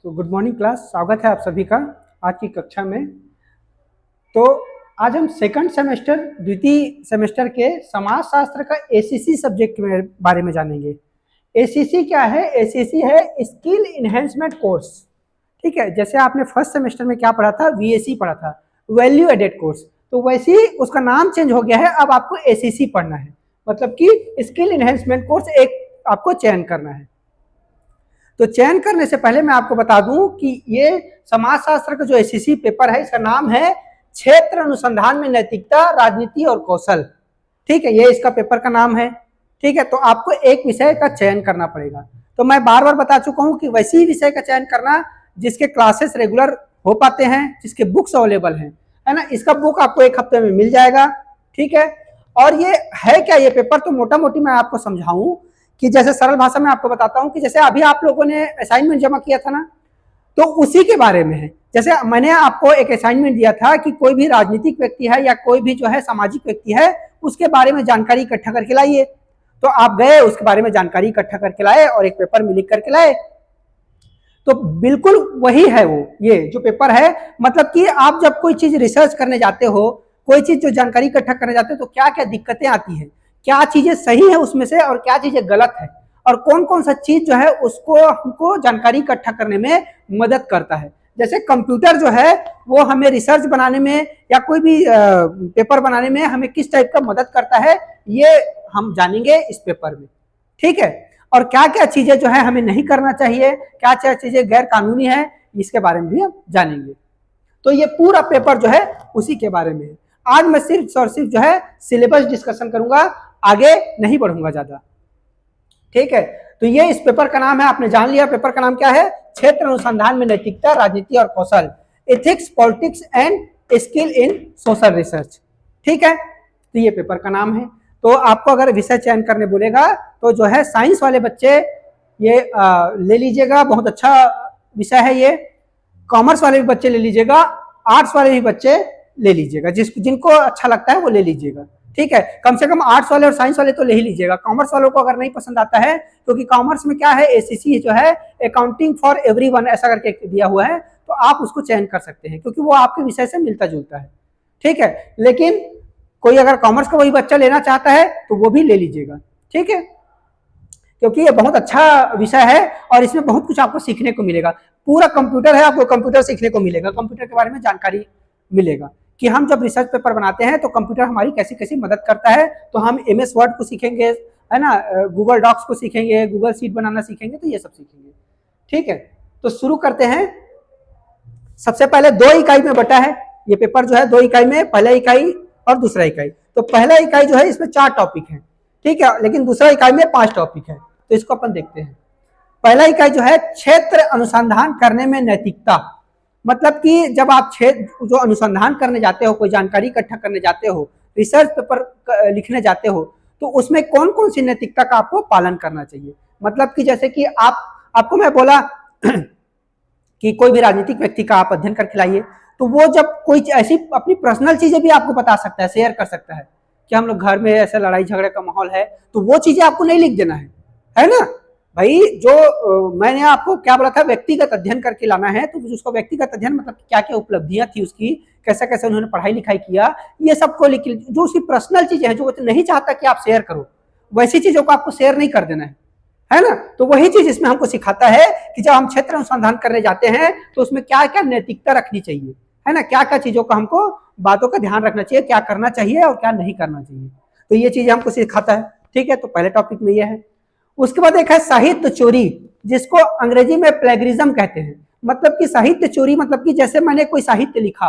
तो good morning class, स्वागत है आप सभी का आज की कक्षा में। तो आज हम सेकंड सेमेस्टर द्वितीय सेमेस्टर के समाज शास्त्र का एसीसी सब्जेक्ट के बारे में जानेंगे। एसीसी क्या है? एसीसी है स्किल इन्हेंसमेंट कोर्स। ठीक है, जैसे आपने फर्स्ट सेमेस्टर में क्या पढ़ा था, वीएसी पढ़ा था, वैल्यू एडेड कोर्स। तो वैसे ही उसका नाम चेंज हो गया है, अब आपको एसीसी पढ़ना है, मतलब कि स्किल इन्हेंसमेंट कोर्स एक आपको चयन करना है। तो चयन करने से पहले मैं आपको बता दूं कि ये समाजशास्त्र का जो एसएससी पेपर है, इसका नाम है क्षेत्र अनुसंधान में नैतिकता, राजनीति और कौशल। ठीक है, ये इसका पेपर का नाम है। ठीक है, तो आपको एक विषय का चयन करना पड़ेगा। तो मैं बार बार बता चुका हूं कि वैसे ही विषय का चयन करना जिसके क्लासेस रेगुलर हो पाते हैं, जिसके बुक्स अवेलेबल हैं, है ना। इसका बुक आपको एक हफ्ते में मिल जाएगा। ठीक है, और ये है क्या, ये पेपर तो मोटा मोटी मैं आपको समझाऊं कि जैसे सरल भाषा में आपको बताता हूं कि जैसे अभी आप लोगों ने असाइनमेंट जमा किया था ना, तो उसी के बारे में है। जैसे मैंने आपको एक असाइनमेंट दिया था कि कोई भी राजनीतिक व्यक्ति है या कोई भी जो है सामाजिक व्यक्ति है, उसके बारे में जानकारी इकट्ठा करके लाइए। तो आप गए, उसके बारे में जानकारी इकट्ठा करके लाए और एक पेपर में लिख करके लाए। तो बिल्कुल वही है वो, ये जो पेपर है। मतलब कि आप जब कोई चीज रिसर्च करने जाते हो, कोई चीज जो जानकारी इकट्ठा करने जाते हो, तो क्या क्या दिक्कतें आती है, क्या चीजें सही है उसमें से और क्या चीजें गलत है, और कौन कौन सा चीज जो है उसको हमको जानकारी इकट्ठा करने में मदद करता है। जैसे कंप्यूटर जो है वो हमें रिसर्च बनाने में या कोई भी पेपर बनाने में हमें किस टाइप का मदद करता है, ये हम जानेंगे इस पेपर में। ठीक है, और क्या क्या चीजें जो है हमें नहीं करना चाहिए, क्या क्या चीजें गैर कानूनी है, इसके बारे में भी हम जानेंगे। तो ये पूरा पेपर जो है उसी के बारे में है। आज मैं सिर्फ और सिर्फ जो है सिलेबस डिस्कशन करूंगा, आगे नहीं बढ़ूंगा ज्यादा। ठीक है, तो ये इस पेपर का नाम है, आपने जान लिया पेपर का नाम क्या है, क्षेत्र अनुसंधान में नैतिकता, राजनीति और कौशल, ethics, politics and skill in social research. ठीक है, तो ये पेपर का नाम है। तो आपको अगर विषय चयन करने बोलेगा तो जो है साइंस वाले बच्चे ये ले लीजिएगा, बहुत अच्छा विषय है ये। कॉमर्स वाले भी बच्चे ले लीजिएगा, आर्ट्स वाले भी बच्चे ले लीजिएगा, जिनको अच्छा लगता है वो ले लीजिएगा। ठीक है, कम से कम आर्ट्स वाले और साइंस वाले तो ले ही लीजिएगा। कॉमर्स वालों को अगर नहीं पसंद आता है, क्योंकि कॉमर्स में क्या है, एसीसी जो है अकाउंटिंग फॉर एवरीवन ऐसा करके दिया हुआ है, तो आप उसको चयन कर सकते हैं क्योंकि वो आपके विषय से मिलता जुलता है। ठीक है, लेकिन कोई अगर कॉमर्स का वही बच्चा लेना चाहता है तो वो भी ले लीजिएगा। ठीक है, क्योंकि ये बहुत अच्छा विषय है और इसमें बहुत कुछ आपको सीखने को मिलेगा। पूरा कंप्यूटर है, आपको कंप्यूटर सीखने को मिलेगा, कंप्यूटर के बारे में जानकारी मिलेगा कि हम जब रिसर्च पेपर बनाते हैं तो कंप्यूटर हमारी कैसी कैसी मदद करता है। तो हम एमएस वर्ड को सीखेंगे, है ना, गूगल डॉक्स को सीखेंगे, गूगल शीट बनाना सीखेंगे, तो ये सब सीखेंगे। ठीक है, तो शुरू करते हैं। सबसे पहले 2 इकाई में बटा है ये पेपर जो है, 2 इकाई में, पहला इकाई और दूसरा इकाई। तो पहला इकाई जो है इसमें 4 टॉपिक है। ठीक है, लेकिन दूसरा इकाई में 5 टॉपिक है। तो इसको अपन देखते हैं। पहला इकाई जो है क्षेत्र अनुसंधान करने में नैतिकता। मतलब कि जब आप क्षेत्र जो अनुसंधान करने जाते हो, कोई जानकारी इकट्ठा करने जाते हो, रिसर्च पेपर लिखने जाते हो, तो उसमें कौन कौन सी नैतिकता का आपको पालन करना चाहिए। मतलब कि जैसे कि आपको मैं बोला कि कोई भी राजनीतिक व्यक्ति का आप अध्ययन करके लाइए, तो वो जब कोई ऐसी अपनी पर्सनल चीजें भी आपको बता सकता है, शेयर कर सकता है कि हम लोग घर में ऐसे लड़ाई झगड़े का माहौल है, तो वो चीजें आपको नहीं लिख देना है ना भाई। जो मैंने आपको क्या बोला था, व्यक्तिगत अध्ययन करके लाना है, तो उसका व्यक्तिगत अध्ययन मतलब क्या क्या उपलब्धियां थी उसकी, कैसे कैसे उन्होंने पढ़ाई लिखाई किया, ये सबको लिख, जो उसकी पर्सनल चीजें हैं, जो वो नहीं चाहता कि आप शेयर करो, वैसी चीजों को आपको शेयर नहीं कर देना है ना। तो वही चीज इसमें हमको सिखाता है कि जब हम क्षेत्र अनुसंधान करने जाते हैं तो उसमें क्या क्या नैतिकता रखनी चाहिए, है ना, क्या क्या चीजों का हमको बातों का ध्यान रखना चाहिए, क्या करना चाहिए और क्या नहीं करना चाहिए। तो ये चीजें हमको सिखाता है। ठीक है, तो पहले टॉपिक में ये है। उसके बाद एक है साहित्य चोरी, जिसको अंग्रेजी में प्लेगरिज्म कहते हैं। मतलब कि साहित्य चोरी, मतलब कि जैसे मैंने कोई साहित्य लिखा,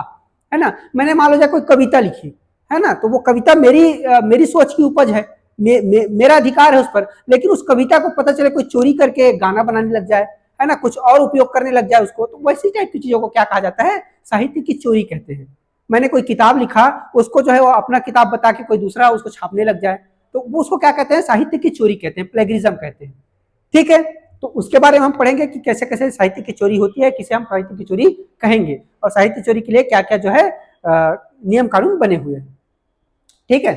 है ना, मैंने मान लो जाए कोई कविता लिखी, है ना, तो वो कविता मेरी सोच की उपज है, मेरा अधिकार है उस पर, लेकिन उस कविता को पता चले कोई चोरी करके गाना बनाने लग जाए, है ना, कुछ और उपयोग करने लग जाए उसको, तो वैसी टाइप की चीजों को क्या कहा जाता है, साहित्य की चोरी कहते हैं। मैंने कोई किताब लिखा, उसको जो है वो अपना किताब बता के कोई दूसरा उसको छापने लग जाए, तो वो उसको क्या कहते हैं, साहित्य की चोरी कहते हैं, प्लेगरिज्म कहते हैं। ठीक है, तो उसके बारे में हम पढ़ेंगे कि कैसे कैसे साहित्य की चोरी होती है, किसे हम साहित्य की चोरी कहेंगे, और साहित्य चोरी के लिए क्या क्या जो है नियम कानून बने हुए हैं। ठीक है,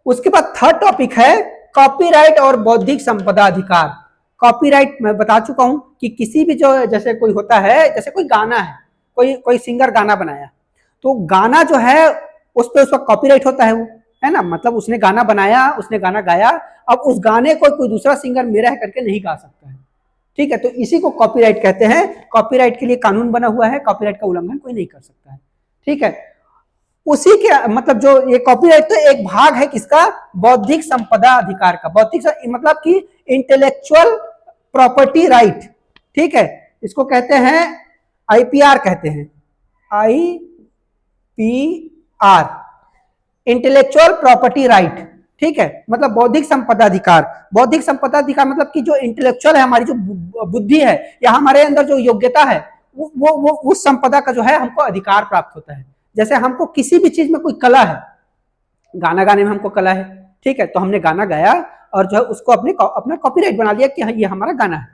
उसके बाद थर्ड टॉपिक है कॉपीराइट और बौद्धिक संपदा अधिकार। कॉपीराइट मैं बता चुका हूं कि किसी भी जो जैसे कोई होता है, जैसे कोई गाना है, कोई सिंगर गाना बनाया, तो गाना जो है उस पर उसका कॉपीराइट होता है, वो है ना, मतलब उसने गाना बनाया, उसने गाना गाया, अब उस गाने को कोई दूसरा सिंगर मेरा है करके नहीं गा सकता है, ठीक है। तो इसी को कॉपीराइट कहते हैं। कॉपीराइट के लिए कानून बना हुआ है, कॉपीराइट का उल्लंघन कोई नहीं कर सकता है, ठीक है। उसी के मतलब जो ये कॉपीराइट तो एक भाग है किसका, बौद्धिक संपदा अधिकार का। बौद्धिक मतलब कि इंटेलेक्चुअल प्रॉपर्टी राइट, ठीक है। इसको कहते हैं आईपीआर कहते हैं, आईपीआर, इंटेलेक्चुअल प्रॉपर्टी राइट, ठीक है। मतलब बौद्धिक संपदा अधिकार। बौद्धिक संपदा अधिकार मतलब कि जो इंटेलेक्चुअल है, हमारी जो बुद्धि है या हमारे अंदर जो योग्यता है, वो उस संपदा का जो है हमको अधिकार प्राप्त होता है। जैसे हमको किसी भी चीज में कोई कला है, गाना गाने में हमको कला है, ठीक है, तो हमने गाना गाया और जो है उसको अपना कॉपीराइट बना लिया कि हाँ ये हमारा गाना है,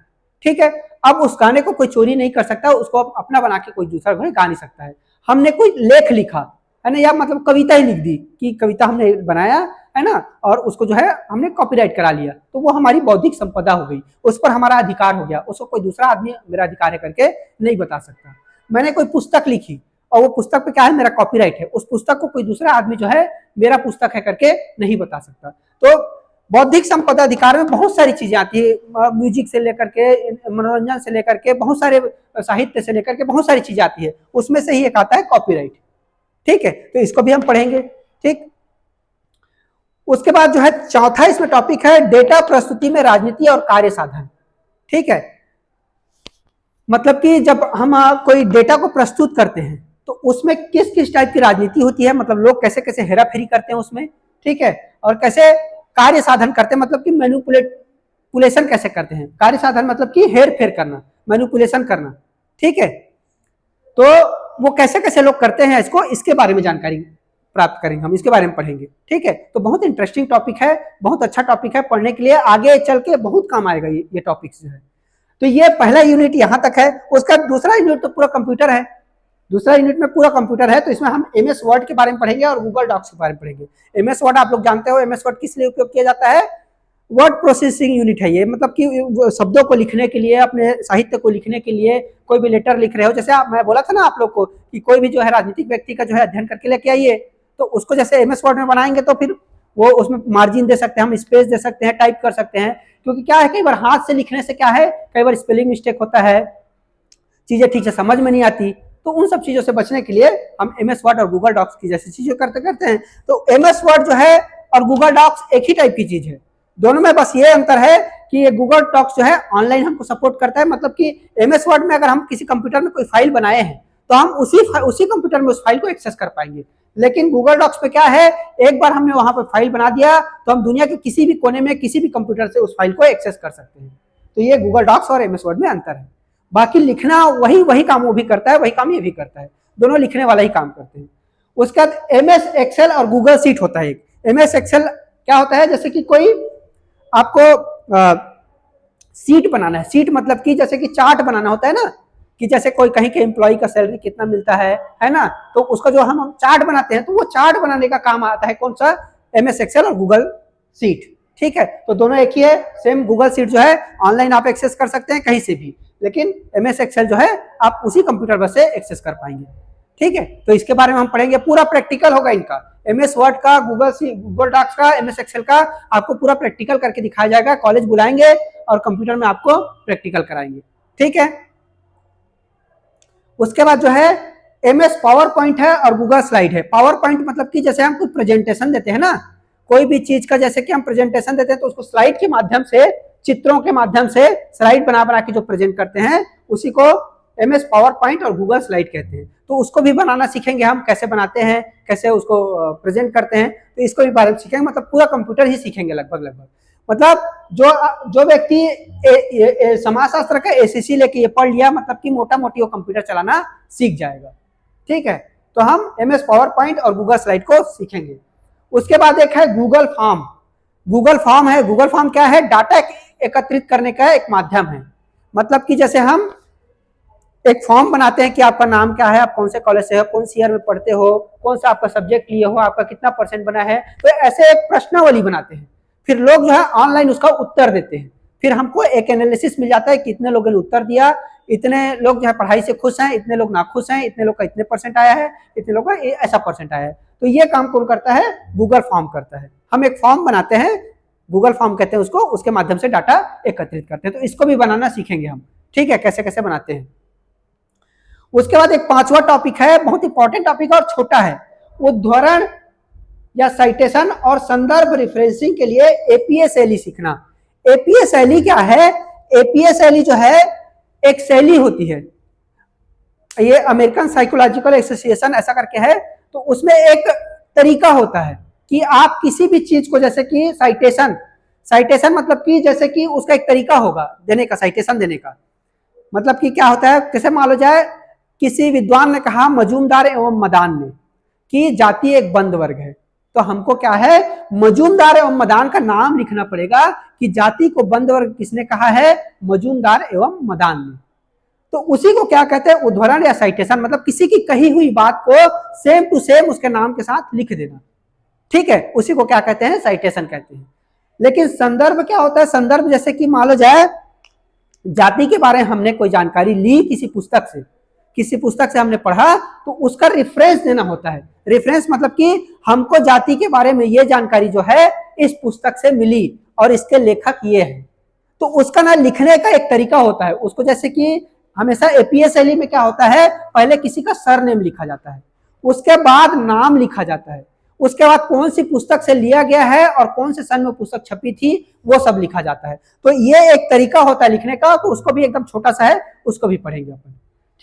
ठीक है। अब उस गाने को कोई चोरी नहीं कर सकता, उसको अपना बना के कोई दूसरा गा नहीं सकता है। हमने कोई लेख लिखा है ना, या मतलब कविता ही लिख दी कि कविता हमने बनाया है ना, और उसको जो है हमने कॉपीराइट करा लिया, तो वो हमारी बौद्धिक संपदा हो गई, उस पर हमारा अधिकार हो गया, उसको कोई दूसरा आदमी मेरा अधिकार है करके नहीं बता सकता। मैंने कोई पुस्तक लिखी और वो पुस्तक पे क्या है, मेरा कॉपीराइट है, उस पुस्तक को कोई दूसरा आदमी जो है मेरा पुस्तक है करके नहीं बता सकता। तो बौद्धिक संपदा अधिकार में बहुत सारी चीजें आती है, म्यूजिक से लेकर के, मनोरंजन से लेकर के, बहुत सारे साहित्य से लेकर के बहुत सारी चीजें आती है, उसमें से ही एक आता है कॉपीराइट, ठीक है। तो इसको भी हम पढ़ेंगे, ठीक। उसके बाद जो है चौथा इसमें टॉपिक है डेटा प्रस्तुति में राजनीति और कार्य साधन, ठीक है। मतलब कि जब हम कोई डेटा को प्रस्तुत करते हैं तो उसमें किस किस टाइप की राजनीति होती है, मतलब लोग कैसे कैसे हेराफेरी करते हैं उसमें, ठीक है, और कैसे कार्य साधन करते हैं, मतलब कि मैनिपुलेशन कैसे करते हैं। कार्य साधन मतलब कि हेर फेर करना, मैनिपुलेशन करना, ठीक है। तो वो कैसे कैसे लोग करते हैं इसको, इसके बारे में जानकारी प्राप्त करेंगे, हम इसके बारे में पढ़ेंगे, ठीक है। तो बहुत इंटरेस्टिंग टॉपिक है, बहुत अच्छा टॉपिक है, पढ़ने के लिए आगे चल के बहुत काम आएगा ये टॉपिक जो है। तो ये पहला यूनिट यहाँ तक है। उसका दूसरा यूनिट तो पूरा कंप्यूटर है, दूसरा यूनिट में पूरा कंप्यूटर है, तो इसमें हम एमएस वर्ड के बारे में पढ़ेंगे और गूगल डॉक्स के बारे में पढ़ेंगे। एमएस वर्ड आप लोग जानते हो, एमएस वर्ड किस लिए उपयोग किया जाता है, वर्ड प्रोसेसिंग यूनिट है ये, मतलब कि शब्दों को लिखने के लिए, अपने साहित्य को लिखने के लिए, कोई भी लेटर लिख रहे हो, जैसे मैं बोला था ना आप लोग को कि कोई भी जो है राजनीतिक व्यक्ति का जो है अध्ययन करके लेके आइए, तो उसको जैसे एमएस वर्ड में बनाएंगे तो फिर वो उसमें मार्जिन दे सकते हैं, हम स्पेस दे सकते हैं, टाइप कर सकते हैं, क्योंकि क्या है कई बार हाथ से लिखने से क्या है, कई बार स्पेलिंग मिस्टेक होता है, चीजें ठीक से समझ में नहीं आती, तो उन सब चीजों से बचने के लिए हम एमएस वर्ड और गूगल डॉक्स की जैसी चीजें करते हैं। तो एमएस वर्ड जो है और गूगल डॉक्स एक ही टाइप की चीज है, दोनों में बस ये अंतर है कि ये गूगल डॉक्स जो है ऑनलाइन हमको सपोर्ट करता है, मतलब कि एमएस वर्ड में अगर हम किसी कंप्यूटर में कोई फाइल बनाए हैं तो हम उसी कंप्यूटर में उस फाइल को एक्सेस कर पाएंगे, लेकिन गूगल डॉक्स पे क्या है, एक बार हमने वहां पर फाइल बना दिया तो हम दुनिया के किसी भी कोने में किसी भी कंप्यूटर से उस फाइल को एक्सेस कर सकते हैं। तो ये गूगल डॉक्स और एमएस वर्ड में अंतर है। बाकी लिखना वही काम वो भी करता है, वही काम ये भी करता है, दोनों लिखने वाला ही काम करते हैं। उसके बाद एमएस एक्सेल और गूगल सीट होता है। एमएस एक्सेल क्या होता है, जैसे कि कोई आपको सीट बनाना है, सीट मतलब कि जैसे कि चार्ट बनाना होता है ना, कि जैसे कोई कहीं के एम्प्लॉय का सैलरी कितना मिलता है ना, तो उसका जो हम चार्ट बनाते हैं, तो वो चार्ट बनाने का काम आता है कौन सा, एमएस एक्सेल और गूगल सीट, ठीक है। तो दोनों एक ही है, सेम गूगल सीट जो है ऑनलाइन आप एक्सेस कर सकते हैं कहीं से भी, लेकिन एमएस एक्सेल जो है आप उसी कंप्यूटर पर से एक्सेस कर पाएंगे, ठीक है। तो इसके बारे में हम पढ़ेंगे, पूरा प्रैक्टिकल होगा इनका, एमएस वर्ड का, गूगल डॉक्स का, एमएस एक्सेल का आपको पूरा प्रैक्टिकल करके दिखाया जाएगा। कॉलेज बुलाएंगे और कंप्यूटर में आपको प्रैक्टिकल कराएंगे, ठीक है। उसके बाद जो है एमएस पावर पॉइंट है और गूगल स्लाइड है। पावर पॉइंट मतलब कि जैसे हम कुछ प्रेजेंटेशन देते हैं ना, कोई भी चीज का जैसे कि हम प्रेजेंटेशन देते हैं तो उसको स्लाइड के माध्यम से, चित्रों के माध्यम से स्लाइड बना बना के जो प्रेजेंट करते हैं उसी को एमएस पावर पॉइंट और गूगल स्लाइड कहते हैं। तो उसको भी बनाना सीखेंगे हम, कैसे बनाते हैं, कैसे उसको प्रेजेंट करते हैं, तो इसको भी बारे में सीखेंगे। मतलब पूरा कंप्यूटर ही सीखेंगे लगभग। मतलब जो व्यक्ति समाजशास्त्र का एसीसी लेके ये पढ़ लिया, मतलब कि मोटा मोटी वो कंप्यूटर चलाना सीख जाएगा, ठीक है। तो हम एमएस पावर पॉइंट और गूगल स्लाइड को सीखेंगे। उसके बाद एक है गूगल फॉर्म। गूगल फॉर्म है, गूगल फॉर्म क्या है, डाटा एकत्रित करने का एक माध्यम है। मतलब कि जैसे हम एक फॉर्म बनाते हैं कि आपका नाम क्या है, आप कौन से कॉलेज से हो, कौन सी ईयर में पढ़ते हो, कौन सा आपका सब्जेक्ट लिए हो, आपका कितना परसेंट बना है, तो ऐसे एक प्रश्नावली बनाते हैं, फिर लोग जो है ऑनलाइन उसका उत्तर देते हैं। फिर हमको एक एनालिसिस मिल जाता है कितने लोगों ने उत्तर दिया, इतने लोग जो है पढ़ाई से खुश हैं, इतने लोग नाखुश हैं, इतने लोग का इतने परसेंट आया है, इतने लोग का ऐसा परसेंट आया है। तो ये काम कौन करता है? गूगल फॉर्म करता है। हम एक फॉर्म बनाते हैं, गूगल फॉर्म कहते हैं उसको, उसके माध्यम से डाटा एकत्रित करते हैं। तो इसको भी बनाना सीखेंगे हम, ठीक है, कैसे कैसे बनाते हैं। उसके बाद एक पांचवा टॉपिक है, बहुत इंपॉर्टेंट टॉपिक और छोटा है, उद्धरण या साइटेशन और संदर्भ रेफरेंसिंग के लिए एपीए शैली सीखना। एपीए शैली क्या है? एपीए शैली जो है एक शैली होती है, ये अमेरिकन साइकोलॉजिकल एसोसिएशन ऐसा करके है। तो उसमें एक तरीका होता है कि आप किसी भी चीज को, जैसे कि साइटेशन, साइटेशन मतलब कि जैसे कि उसका एक तरीका होगा देने का, साइटेशन देने का मतलब कि क्या होता है, कैसे मान लो जाए किसी विद्वान ने कहा मजूमदार एवं मदान ने कि जाति एक बंद वर्ग है, तो हमको क्या है, मजूमदार एवं मदान का नाम लिखना पड़ेगा कि जाति को बंद वर्ग किसने कहा है? मजूमदार एवं मदान ने। तो उसी को क्या कहते हैं? उद्धरण या साइटेशन, मतलब किसी की कही हुई बात को सेम टू सेम उसके नाम के साथ लिख देना, ठीक है, उसी को क्या कहते हैं? साइटेशन कहते हैं। लेकिन संदर्भ क्या होता है? संदर्भ जैसे कि मान लो जाए जाति के बारे में हमने कोई जानकारी ली किसी पुस्तक से, किसी पुस्तक से हमने पढ़ा, तो उसका रेफरेंस देना होता है। रेफरेंस मतलब कि हमको जाति के बारे में ये जानकारी जो है इस पुस्तक से मिली और इसके लेखक ये हैं, तो उसका ना लिखने का एक तरीका होता है उसको। जैसे कि हमेशा एपीए शैली में क्या होता है, पहले किसी का सरनेम लिखा जाता है, उसके बाद नाम लिखा जाता है, उसके बाद कौन सी पुस्तक से लिया गया है और कौन से सन में पुस्तक छपी थी वो सब लिखा जाता है। तो ये एक तरीका होता है लिखने का, तो उसको भी एकदम छोटा सा है, उसको भी पढ़ेंगे अपन,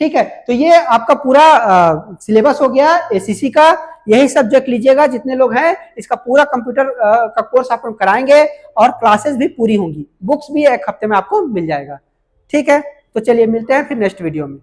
ठीक है। तो ये आपका पूरा सिलेबस हो गया एसीसी का। यही सब्जेक्ट लीजिएगा जितने लोग हैं, इसका पूरा कंप्यूटर का कोर्स आपको कराएंगे और क्लासेस भी पूरी होंगी, बुक्स भी एक हफ्ते में आपको मिल जाएगा, ठीक है। तो चलिए मिलते हैं फिर नेक्स्ट वीडियो में।